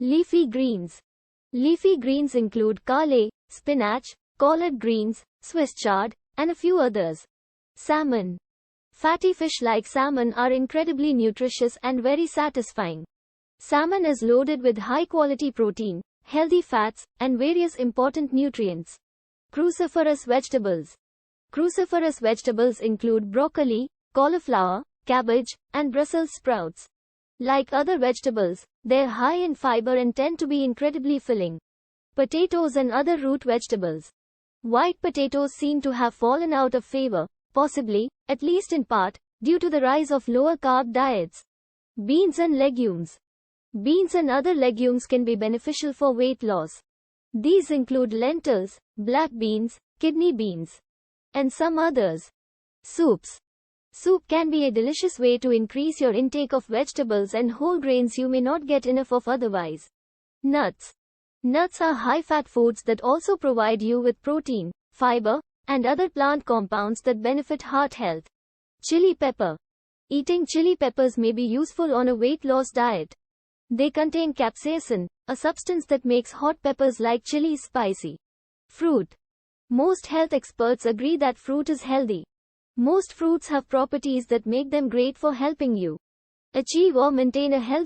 Leafy greens. Leafy greens include kale, spinach, collard greens, Swiss chard, and a few others. Salmon. Fatty fish like salmon are incredibly nutritious and very satisfying. Salmon is loaded with high-quality protein, healthy fats, and various important nutrients. Cruciferous vegetables. Cruciferous vegetables include broccoli, cauliflower, cabbage, and Brussels sprouts. Like other vegetables, they're high in fiber and tend to be incredibly filling. Potatoes and other root vegetables. White potatoes seem to have fallen out of favor, possibly, at least in part, due to the rise of lower-carb diets. Beans and legumes. Beans and other legumes can be beneficial for weight loss. These include lentils, black beans, kidney beans, and some others. Soups. Soup can be a delicious way to increase your intake of vegetables and whole grains you may not get enough of otherwise. Nuts. Nuts are high-fat foods that also provide you with protein, fiber, and other plant compounds that benefit heart health. Chili pepper. Eating chili peppers may be useful on a weight loss diet. They contain capsaicin, a substance that makes hot peppers like chilies spicy. Fruit. Most health experts agree that fruit is healthy. Most fruits have properties that make them great for helping you achieve or maintain a healthy